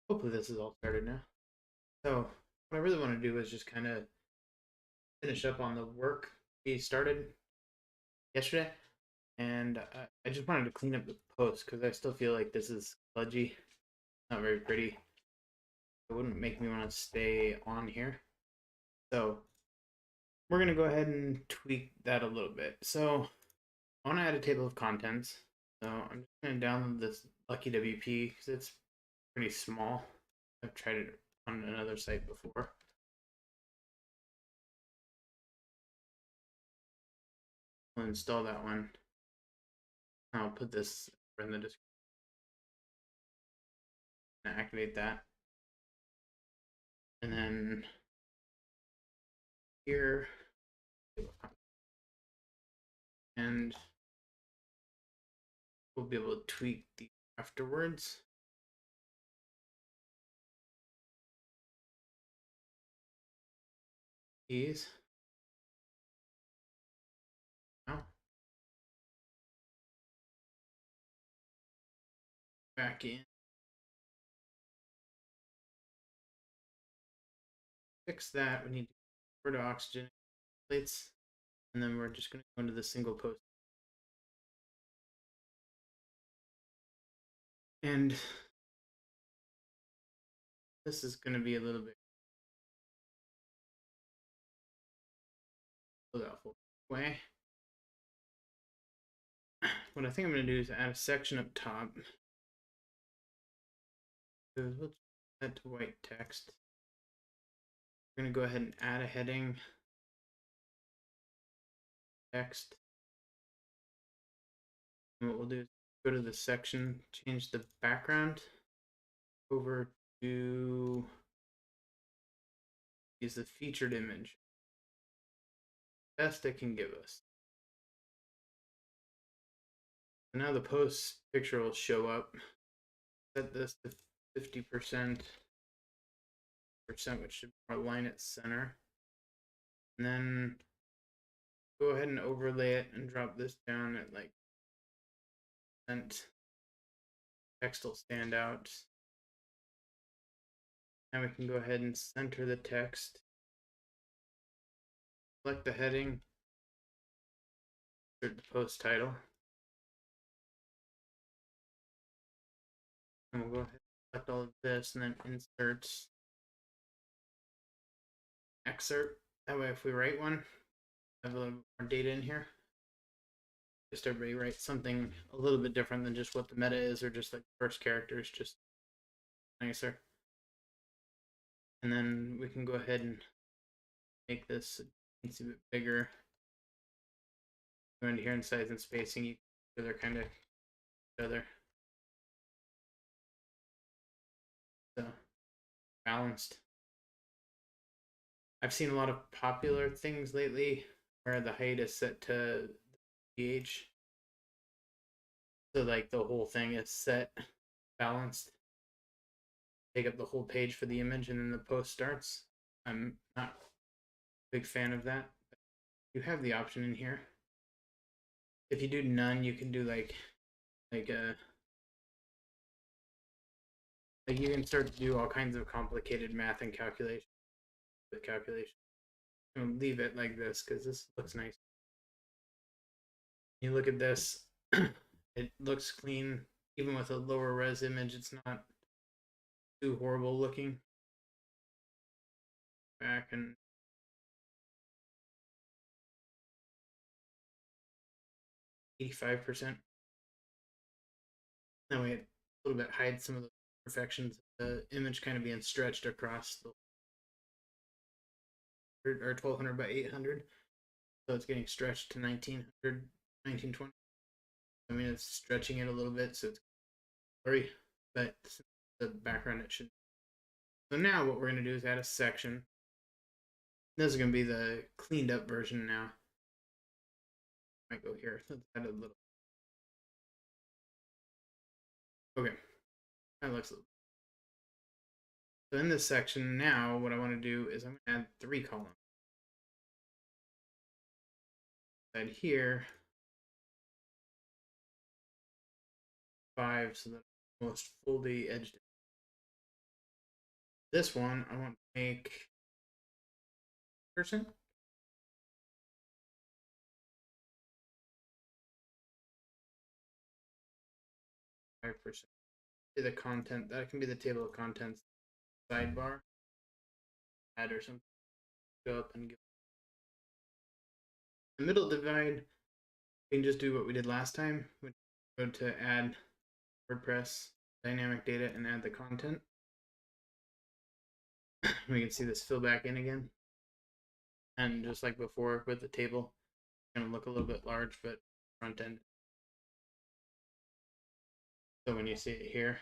Hopefully this is all started now. So what I really want to do is just kind of finish up on the work we started yesterday, and I just wanted to clean up the post because I still feel like this is sludgy, not very pretty. It wouldn't make me want to stay on here. So we're gonna go ahead and tweak that a little bit. So I want to add a table of contents. So I'm just gonna download this Lucky WP because it's pretty small. I've tried it on another site before. I'll install that one. I'll put this in the description and activate that. And then here, and we'll be able to tweak the afterwards. These. Now, back in. Fix that. We need to go to oxygen plates. And then we're just going to go into the single post. And this is going to be a little bit doubtful way. What I think I'm going to do is add a section up top. We'll change that to white text. We're going to go ahead and add a heading. Text. And what we'll do is go to the section, change the background over to use the featured image. Best it can give us. So now the post picture will show up. Set this to 50%, which should align at center. And then go ahead and overlay it and drop this down at like percent. Text will stand out. Now we can go ahead and center the text. Select the heading. Insert the post title. And we'll go ahead and select all of this and then insert excerpt. That way if we write one, have a little more data in here. Just everybody write something a little bit different than just what the meta is, or just like the first character is just nicer. And then we can go ahead and make this a bit bigger. Go into here in size and spacing, they're kind of together. So balanced. I've seen a lot of popular things lately where the height is set to pH. So like the whole thing is set balanced. Take up the whole page for the image and then the post starts. I'm not a big fan of that. You have the option in here. If you do none, you can do like you can start to do all kinds of complicated math and calculation with calculation. I'm gonna leave it like this because this looks nice. You look at this, it looks clean. Even with a lower res image, it's not too horrible looking. Back and 85%. That way it a little bit hides some of the imperfections. The image kind of being stretched across the or 1200 by 800. So it's getting stretched to 1900, 1920. I mean, it's stretching it a little bit, so it's blurry, but the background it should. So now what we're going to do is add a section. This is going to be the cleaned up version now. Might go here. Let's add a little. Okay, that looks a little. So in this section now, what I want to do is I'm going to add 3 columns. Add here 5 so that almost fully edged it. this one, I want to make person. 5%. The content, that can be the table of contents sidebar. Add or something. Go up and give the middle divide. We can just do what we did last time. We go to add WordPress dynamic data and add the content. We can see this fill back in again. And just like before with the table, it's going to look a little bit large, but front end. So when you see it here,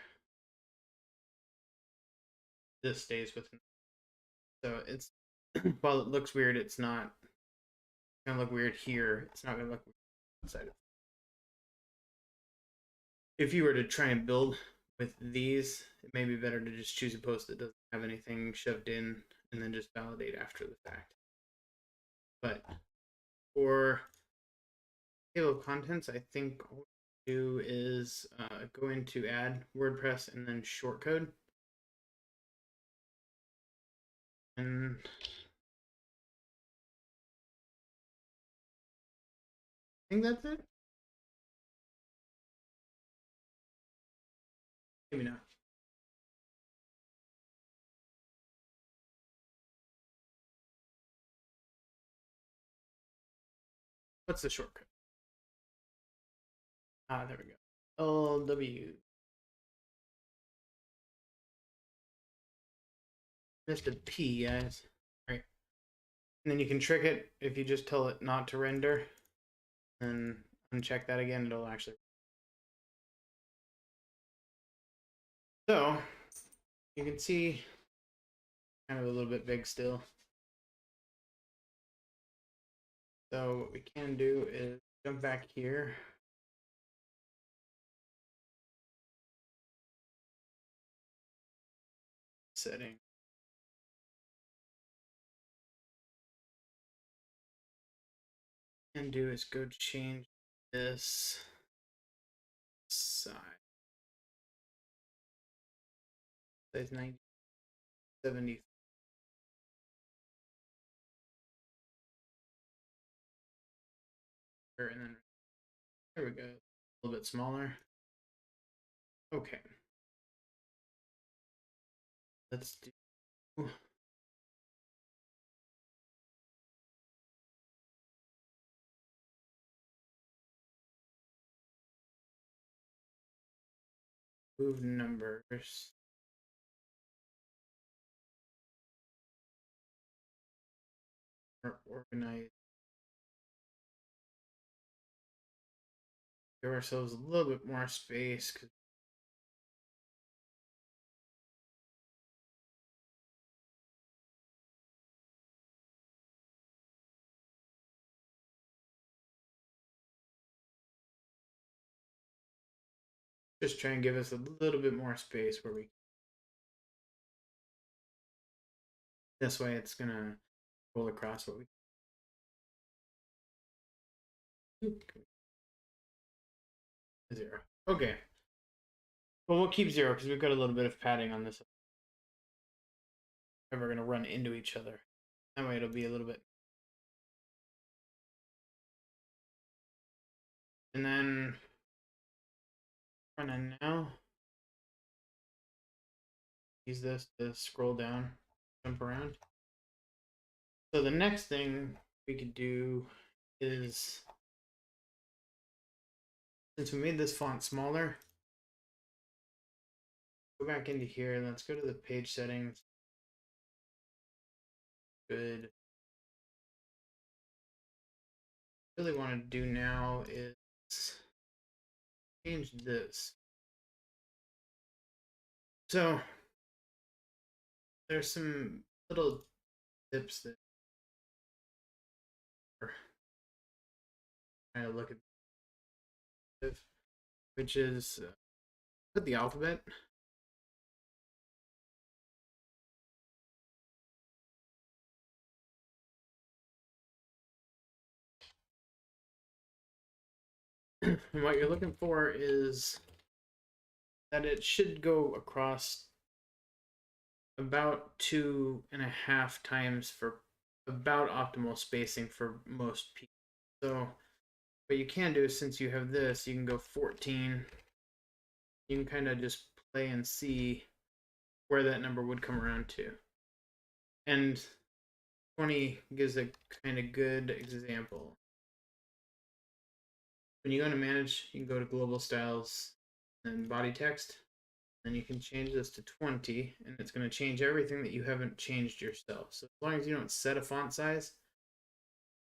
this stays within. So it's, while it looks weird, it's not going to look weird here. It's not going to look weird outside of. If you were to try and build with these, it may be better to just choose a post that doesn't have anything shoved in and then just validate after the fact. But for table of contents, I think what we do is go into add WordPress and then shortcode. And I think that's it. Maybe not. What's the shortcut? Ah, there we go. LW. Missed a P, guys. All right. And then you can trick it if you just tell it not to render. And uncheck that again, it'll actually. So you can see kind of a little bit big still. So what we can do is jump back here. Setting. And do is go change this size. Size 90, 70. And then there we go. A little bit smaller. Okay. Let's do move numbers. Or organize. Give ourselves a little bit more space. Just try and give us a little bit more space where we. This way it's gonna roll across what we. Zero. Okay. Well, we'll keep zero because we've got a little bit of padding on this. If we're gonna run into each other. That way it'll be a little bit. And then run now. Use this to scroll down, jump around. So the next thing we could do is, since we made this font smaller, go back into here. Let's go to the page settings. Good. What I really want to do now is change this. So there's some little tips that are trying to look at, which is put the alphabet. And what you're looking for is that it should go across about 2.5 times for about optimal spacing for most people. So what you can do is, since you have this, you can go 14. You can kind of just play and see where that number would come around to. And 20 gives a kind of good example. When you go to manage, you can go to global styles and body text. And you can change this to 20, and it's going to change everything that you haven't changed yourself. So as long as you don't set a font size,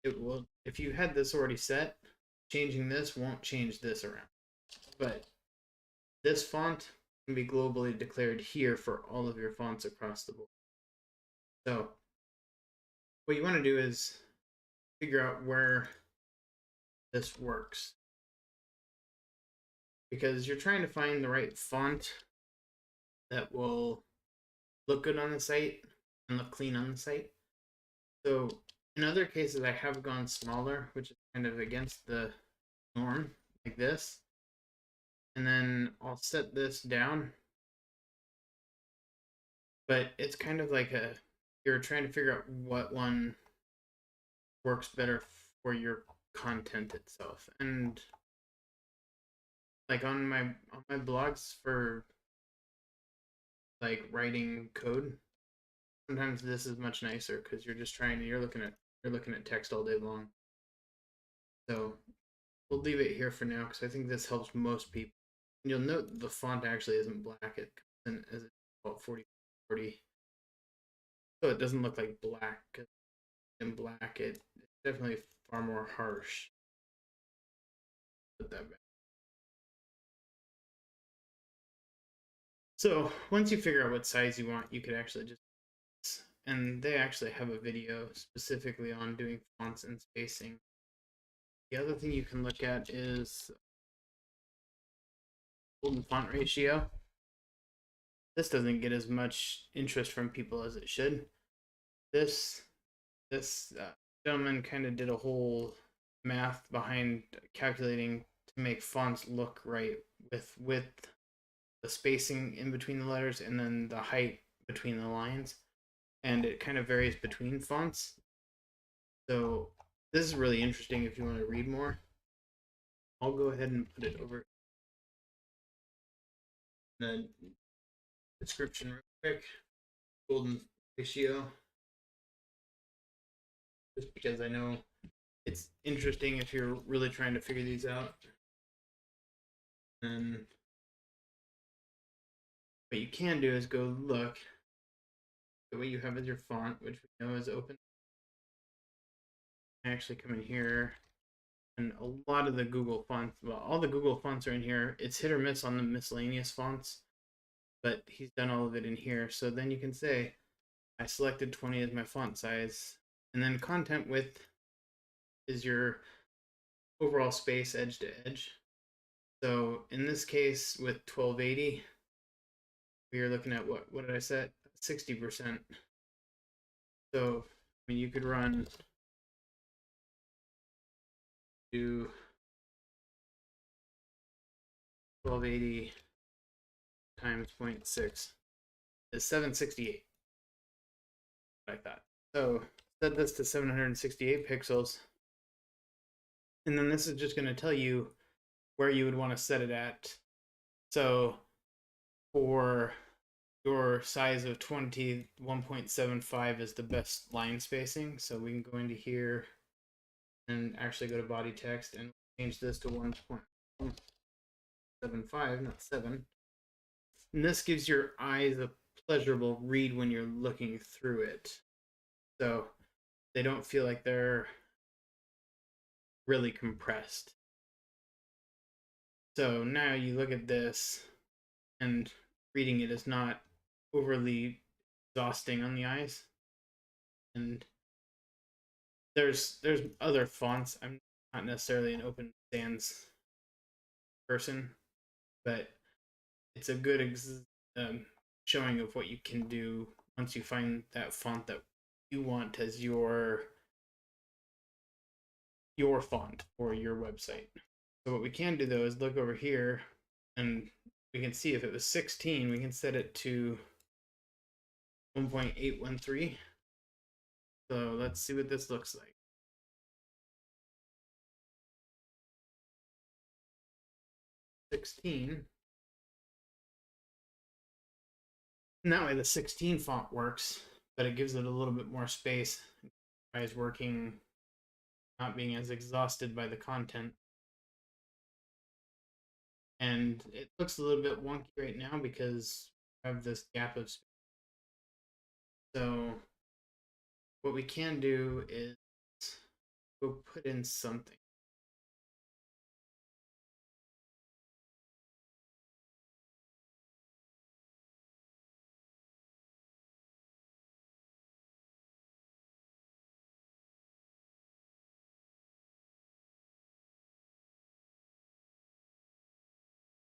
it will. If you had this already set, changing this won't change this around. But this font can be globally declared here for all of your fonts across the board. So what you want to do is figure out where this works, because you're trying to find the right font that will look good on the site and look clean on the site. So in other cases, I have gone smaller, which is kind of against the norm, like this. And then I'll set this down. But it's kind of like you're trying to figure out what one works better for your content itself. And like on my blogs for like writing code, sometimes this is much nicer because you're looking at text all day long. So we'll leave it here for now because I think this helps most people. And you'll note the font actually isn't black. It comes in as a default 4040. So it doesn't look like black. In black, it's definitely far more harsh. Put that back. So once you figure out what size you want, you could actually just, and they actually have a video specifically on doing fonts and spacing. The other thing you can look at is golden font ratio. This doesn't get as much interest from people as it should. This gentleman kind of did a whole math behind calculating to make fonts look right with the spacing in between the letters and then the height between the lines, and it kind of varies between fonts. So this is really interesting if you want to read more. I'll go ahead and put it over the description real quick. Golden ratio, just because I know it's interesting if you're really trying to figure these out. And what you can do is go look at what you have as your font, which we know is open. I actually come in here, and a lot of the Google fonts, well, all the Google fonts are in here. It's hit or miss on the miscellaneous fonts, but he's done all of it in here. So then you can say, I selected 20 as my font size, and then content width is your overall space edge to edge. So in this case with 1280, we are looking at what did I set? 60%. So I mean, you could run to 1280 times 0.6 is 768, like that. So set this to 768 pixels, and then this is just going to tell you where you would want to set it at. So for your size of 20, 1.75 is the best line spacing. So we can go into here and actually go to body text and change this to 1.75, not 7. And this gives your eyes a pleasurable read when you're looking through it. So they don't feel like they're really compressed. So now you look at this, and reading it is not overly exhausting on the eyes. And there's other fonts. I'm not necessarily an open sans person, but it's a good showing of what you can do once you find that font that you want as your font for your website. So what we can do though is look over here, and we can see if it was 16, we can set it to 1.813. So let's see what this looks like. 16. And that way the 16 font works, but it gives it a little bit more space. Guys working, not being as exhausted by the content. And it looks a little bit wonky right now because I have this gap of space. So what we can do is go put in something.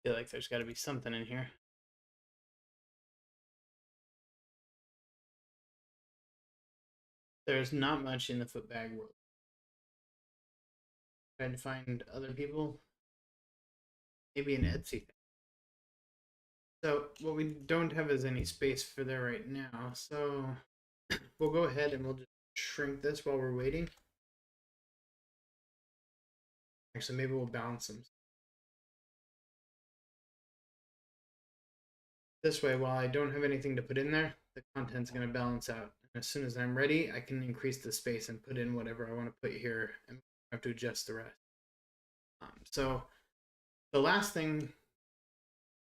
I feel like there's got to be something in here. There's not much in the Footbag world. Trying to find other people. Maybe an Etsy thing. So what we don't have is any space for there right now. So we'll go ahead and we'll just shrink this while we're waiting. Actually, maybe we'll balance them. This way, while I don't have anything to put in there, the content's going to balance out. And as soon as I'm ready, I can increase the space and put in whatever I want to put here and have to adjust the rest. So the last thing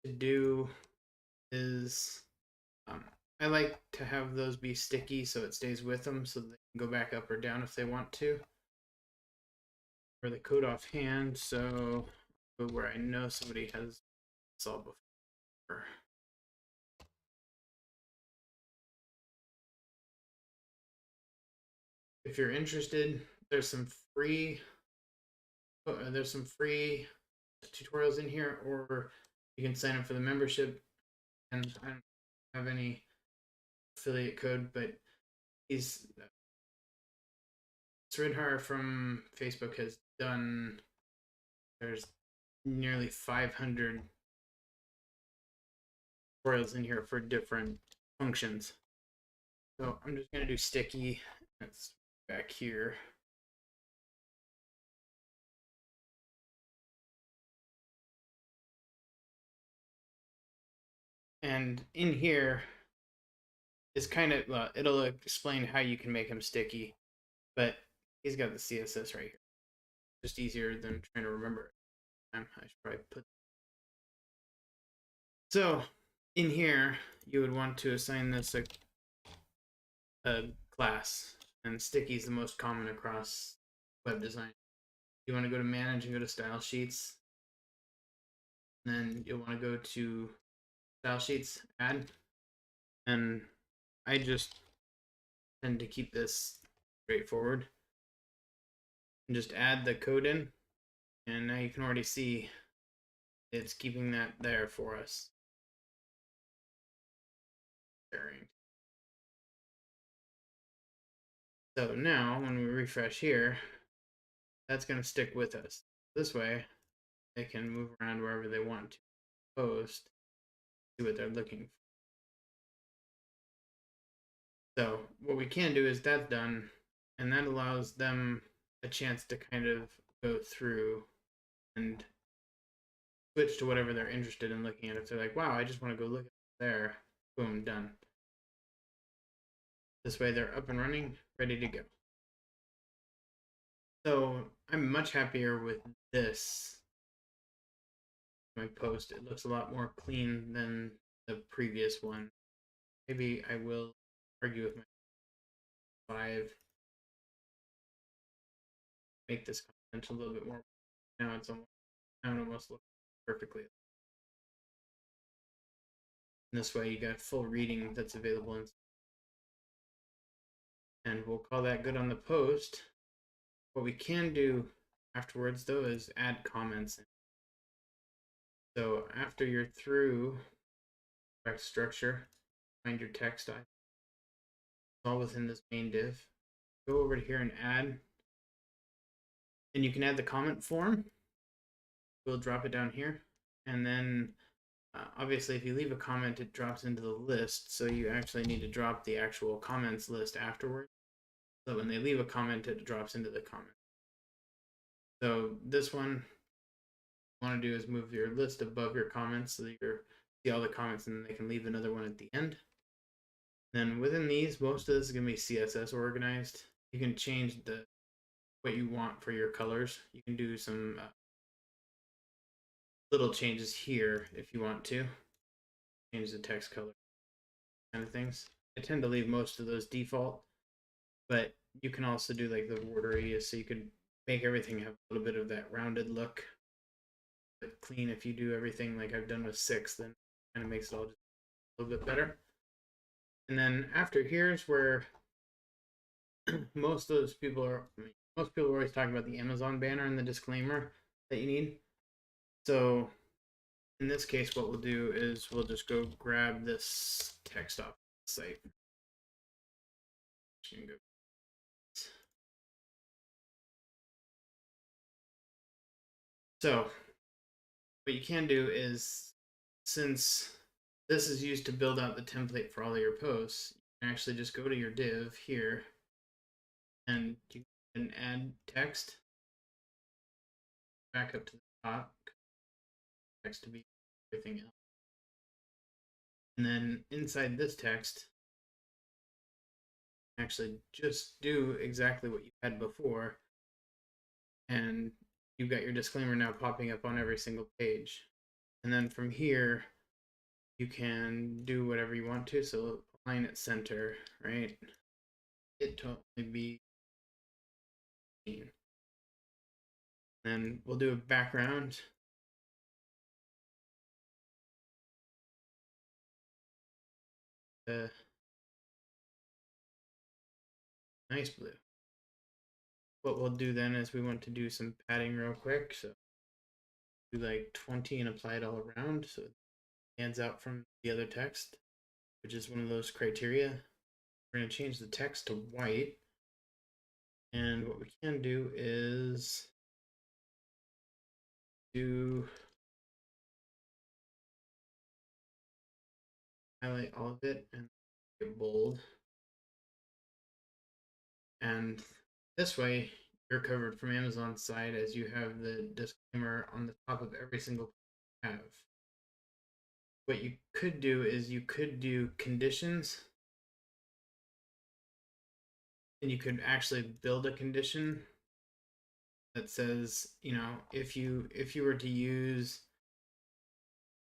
to do is I like to have those be sticky so it stays with them so they can go back up or down if they want to. Or the code offhand, so where I know somebody has solved before. If you're interested, there's some free tutorials in here, or you can sign up for the membership. And I don't have any affiliate code, but Sridhar from Facebook has done. There's nearly 500 tutorials in here for different functions. So I'm just gonna do sticky. That's back here. And in here is kind of, it'll explain how you can make them sticky, but he's got the CSS right here. Just easier than trying to remember it. I should probably put. So in here, you would want to assign this a class, and sticky is the most common across web design. You want to go to manage and go to style sheets. And then you'll want to go to style sheets, add, and I just tend to keep this straightforward and just add the code in, and now you can already see it's keeping that there for us. So now when we refresh here, that's going to stick with us. This way they can move around wherever they want to post, see what they're looking for. So what we can do is that's done, and that allows them a chance to kind of go through and switch to whatever they're interested in looking at. If they're like, wow, I just want to go look at there, boom, done. This way they're up and running, ready to go. So I'm much happier with this. My post, it looks a lot more clean than the previous one. Maybe I will argue with my 5. Make this content a little bit more. Now it's almost looks perfectly. And this way you got full reading that's available in. And we'll call that good on the post. What we can do afterwards though is add comments. So after you're through text structure, find your text. It's all within this main div. Go over to here and add. And you can add the comment form. We'll drop it down here. And then Obviously, if you leave a comment, it drops into the list, so you actually need to drop the actual comments list afterward. So when they leave a comment, it drops into the comment. So this one, you want to do is move your list above your comments so that you see all the comments, and then they can leave another one at the end. Then within these, most of this is going to be CSS organized. You can change what you want for your colors. You can do some little changes here if you want to. Change the text color, kind of things. I tend to leave most of those default, but you can also do like the border radius, so you could make everything have a little bit of that rounded look. But clean, if you do everything like I've done with 6, then it kind of makes it all just a little bit better. And then after here's where most people are always talking about the Amazon banner and the disclaimer that you need. So in this case, what we'll do is we'll just go grab this text off the site. So what you can do is, since this is used to build out the template for all of your posts, you can actually just go to your div here and you can add text back up to the top, text to be everything else. And then inside this text, actually just do exactly what you had before, and you've got your disclaimer now popping up on every single page. And then from here, you can do whatever you want to. So align it center, right? It totally be. Then we'll do a background. Nice blue. What we'll do then is we want to do some padding real quick. So do like 20 and apply it all around so it stands out from the other text, which is one of those criteria. We're going to change the text to white. And what we can do is highlight all of it and make it bold. And this way, you're covered from Amazon's side as you have the disclaimer on the top of every single have. What you could do is you could do conditions, and you could actually build a condition that says, you know, if you were to use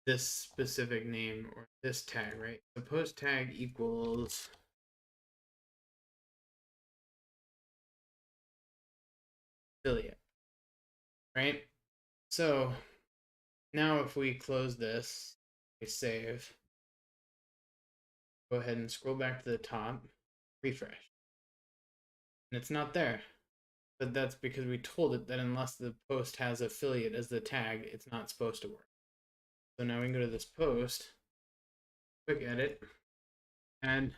this specific name or this tag, right? The post tag equals affiliate, right? So now if we close this, we save, go ahead and scroll back to the top, refresh. And it's not there. But that's because we told it that unless the post has affiliate as the tag, it's not supposed to work. So now we can go to this post, quick edit, add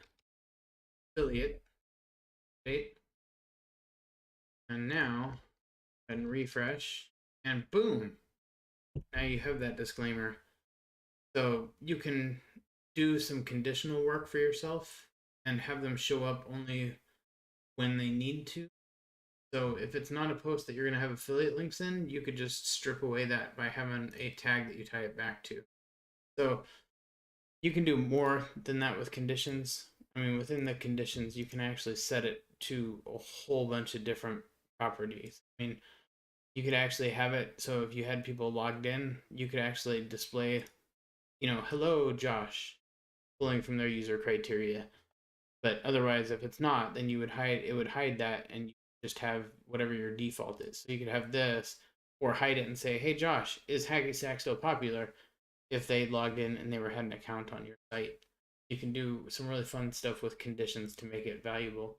affiliate, date, and now and refresh, and boom, now you have that disclaimer. So you can do some conditional work for yourself and have them show up only when they need to. So if it's not a post that you're going to have affiliate links in, you could just strip away that by having a tag that you tie it back to. So you can do more than that with conditions. I mean, within the conditions, you can actually set it to a whole bunch of different properties. I mean, you could actually have it so if you had people logged in, you could actually display, you know, hello, Josh, pulling from their user criteria. But otherwise, if it's not, then you would hide that, and you just have whatever your default is. So you could have this, or hide it and say, hey, Josh, is Hacky Sack still popular? If they logged in and they had an account on your site. You can do some really fun stuff with conditions to make it valuable.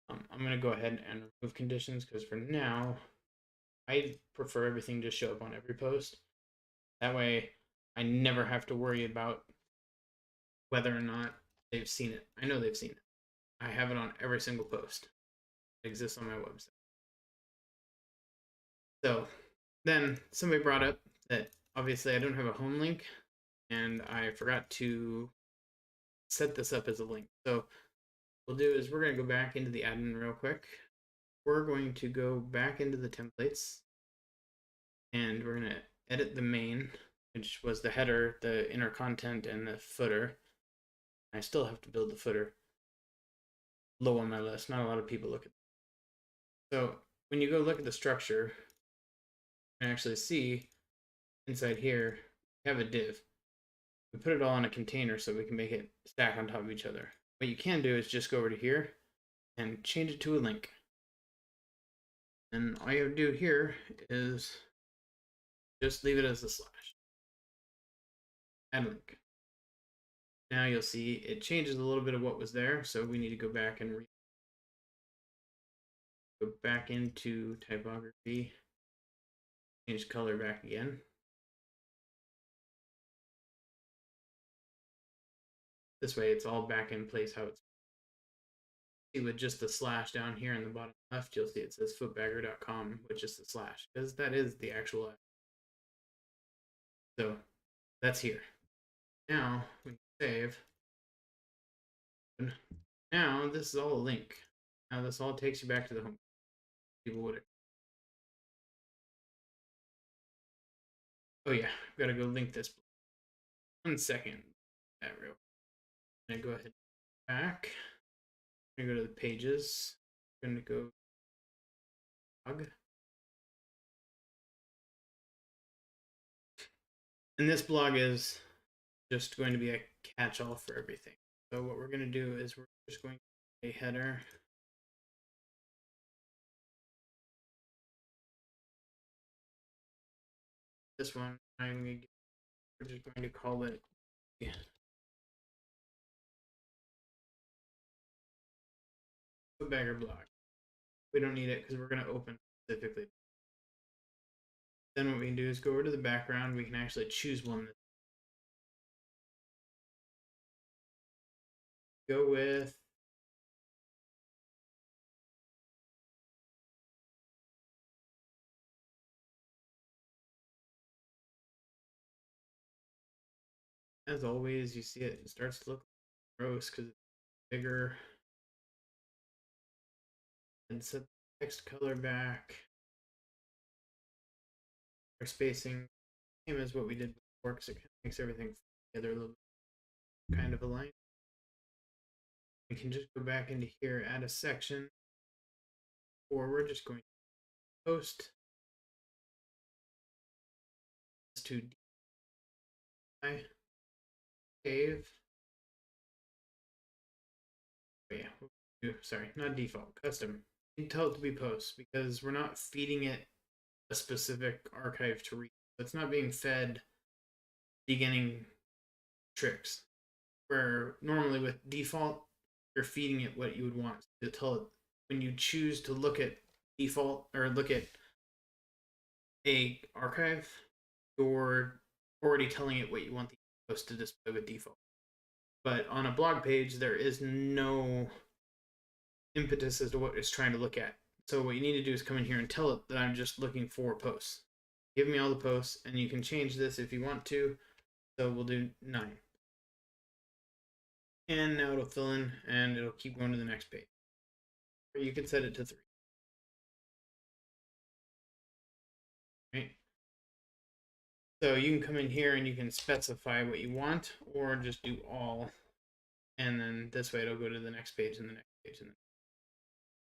I'm going to go ahead and remove conditions because for now, I prefer everything to show up on every post. That way, I never have to worry about whether or not they've seen it. I know they've seen it. I have it on every single post. It exists on my website. So then somebody brought up that obviously I don't have a home link. and I forgot to set this up as a link. So what we'll do is we're going to go back into the admin real quick. We're going to go back into the templates, and we're going to edit the main, which was the header, the inner content, and the footer. I still have to build the footer. Low on my list. Not a lot of people look at it. So when you go look at the structure, you can actually see inside here, we have a div. We put it all in a container so we can make it stack on top of each other. What you can do is just go over to here and change it to a link. And all you have to do here is just leave it as a slash. Add link. Now you'll see it changes a little bit of what was there, so we need to go back and go back into typography, change color back again. This way it's all back in place how it's. See, with just the slash down here in the bottom left, you'll see it says footbagger.com with just the slash, because that is the actual. So that's here. Now we save. Now this is all a link. Now this all takes you back to the home. People would. Oh yeah, I've got to go link this. 1 second. That real. I'm gonna go ahead back. I'm gonna go to the pages. I'm gonna go blog. And this blog is just going to be a catch-all for everything. So what we're going to do is we're just going to a header. This one, we're just going to call it Footbagger blog. We don't need it because we're going to open specifically. Then what we can do is go over to the background. We can actually choose one. Go with as always, you see it starts to look gross because it's bigger. And set the text color back. Our spacing, same as what we did before, because it makes everything together a little kind of aligned. We can just go back into here, add a section, or we're just going to post to save. Oh yeah, sorry, not default, custom. You can tell it to be post because we're not feeding it a specific archive to read. So it's not being fed beginning tricks. Where normally with default, you're feeding it what you would want to tell it. When you choose to look at default or look at a archive, you're already telling it what you want the post to display with default. But on a blog page, there is no impetus as to what it's trying to look at. So what you need to do is come in here and tell it that I'm just looking for posts. Give me all the posts, and you can change this if you want to. So we'll do 9. And now it'll fill in, and it'll keep going to the next page. Or you can set it to 3. Right? So you can come in here and you can specify what you want, or just do all. And then this way it'll go to the next page and the next page, and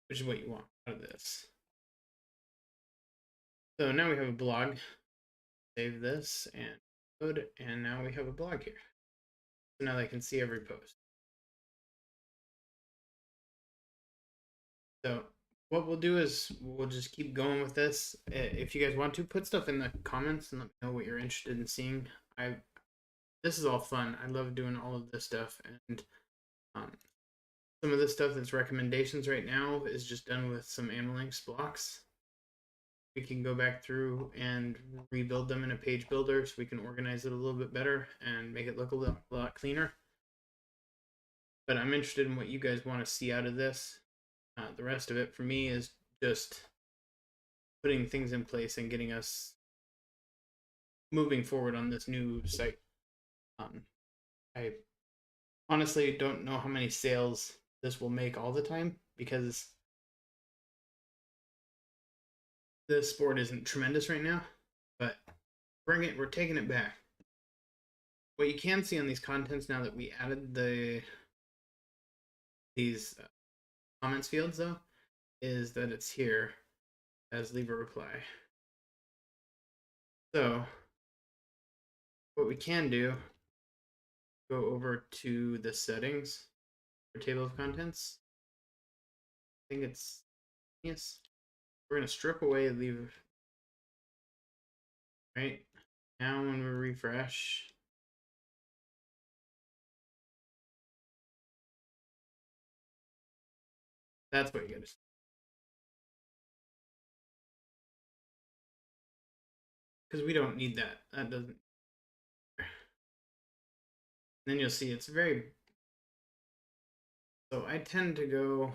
which is what you want out of this. So now we have a blog. Save this and load, and now we have a blog here. So now they can see every post. So what we'll do is we'll just keep going with this. If you guys want to, put stuff in the comments and let me know what you're interested in seeing. This is all fun. I love doing all of this stuff, and some of this stuff that's recommendations right now is just done with some Analinks blocks. We can go back through and rebuild them in a page builder so we can organize it a little bit better and make it look a lot cleaner. But I'm interested in what you guys want to see out of this. The rest of it for me is just putting things in place and getting us moving forward on this new site. I honestly don't know how many sales this will make all the time because the sport isn't tremendous right now. But we're taking it back. What you can see on these contents now that we added these comments fields though is that it's here as leave a reply. So what we can do, go over to the settings for table of contents. I think it's yes. We're gonna strip away leave. Right now when we refresh, that's what you gotta see. Because we don't need that. That doesn't. Then you'll see it's very. So I tend to go.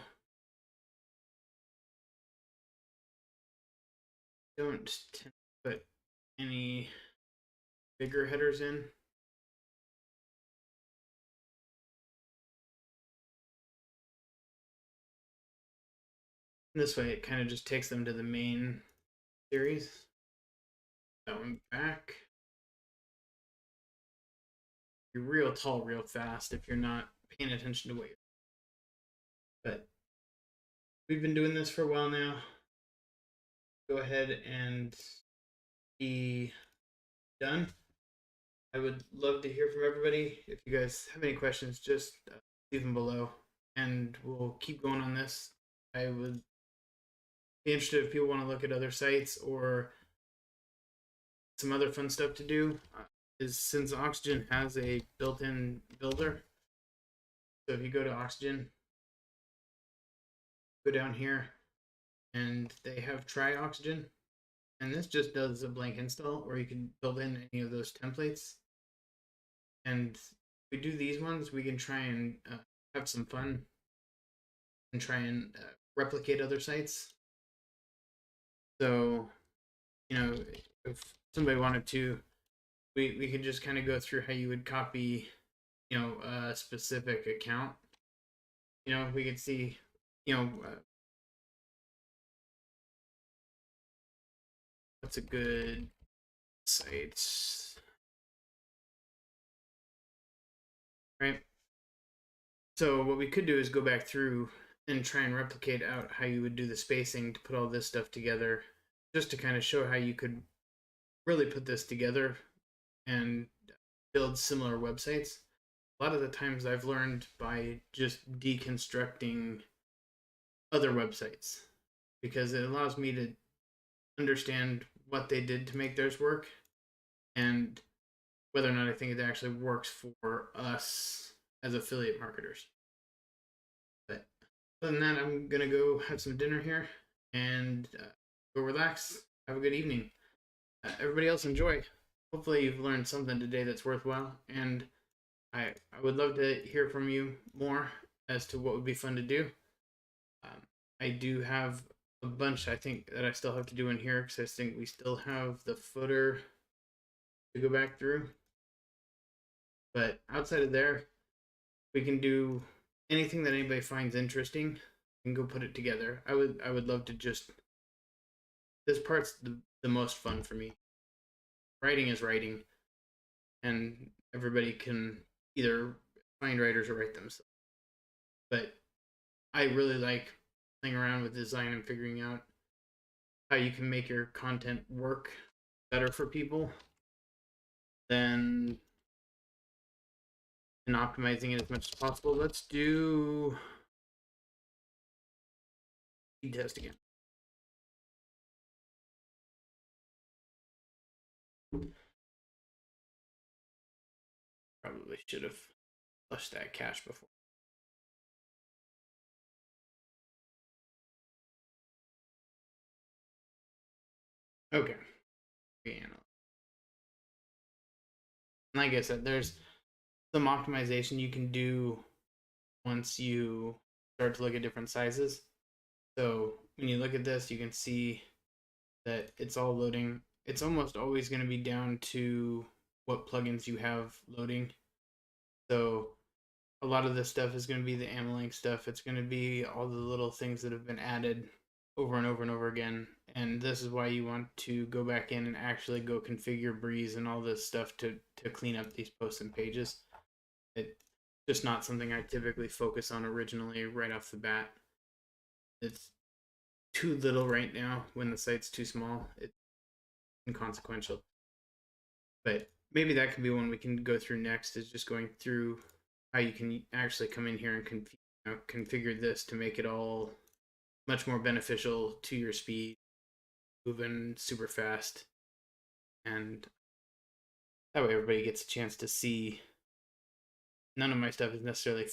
Don't tend to put any bigger headers in. This way it kind of just takes them to the main series. That one back. You're real tall real fast if you're not paying attention to what you're. But we've been doing this for a while now. Go ahead and be done. I would love to hear from everybody. If you guys have any questions, just leave them below and we'll keep going on this. I would be interested if people want to look at other sites or some other fun stuff to do. Is since Oxygen has a built-in builder, so if you go to Oxygen, go down here, and they have try Oxygen, and this just does a blank install, or you can build in any of those templates. And if we do these ones, we can try and have some fun and try and replicate other sites. So, you know, if somebody wanted to, we could just kind of go through how you would copy, you know, a specific account. You know, we could see, you know, what's a good site, right? So what we could do is go back through and try and replicate out how you would do the spacing to put all this stuff together, just to kind of show how you could really put this together and build similar websites. A lot of the times I've learned by just deconstructing other websites because it allows me to understand what they did to make theirs work and whether or not I think it actually works for us as affiliate marketers. But other than that, I'm gonna go have some dinner here and go relax. Have a good evening. Everybody else enjoy. Hopefully you've learned something today that's worthwhile, and I would love to hear from you more as to what would be fun to do. I do have a bunch I think that I still have to do in here because I think we still have the footer to go back through. But outside of there, we can do anything that anybody finds interesting and go put it together. I would love to just. This part's the most fun for me. Writing is writing, and everybody can either find writers or write themselves. But I really like playing around with design and figuring out how you can make your content work better for people than and optimizing it as much as possible. Let's do speed test again. Probably should have flushed that cache before. Okay. Like I said, there's some optimization you can do once you start to look at different sizes. So when you look at this, you can see that it's all loading. It's almost always going to be down to what plugins you have loading. So a lot of this stuff is going to be the Amalink stuff. It's going to be all the little things that have been added over and over and over again. And this is why you want to go back in and actually go configure Breeze and all this stuff to clean up these posts and pages. It's just not something I typically focus on originally right off the bat. It's too little right now when the site's too small. It's inconsequential. But maybe that could be one we can go through next, is just going through how you can actually come in here and configure this to make it all much more beneficial to your speed, moving super fast, and that way everybody gets a chance to see. None of my stuff is necessarily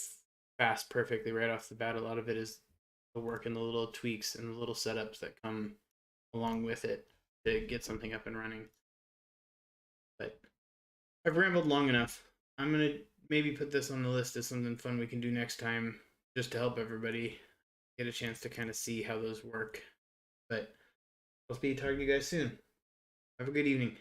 fast perfectly right off the bat. A lot of it is the work and the little tweaks and the little setups that come along with it to get something up and running. But I've rambled long enough. I'm going to maybe put this on the list as something fun we can do next time, just to help everybody get a chance to kind of see how those work. But I'll be talking to you guys soon. Have a good evening.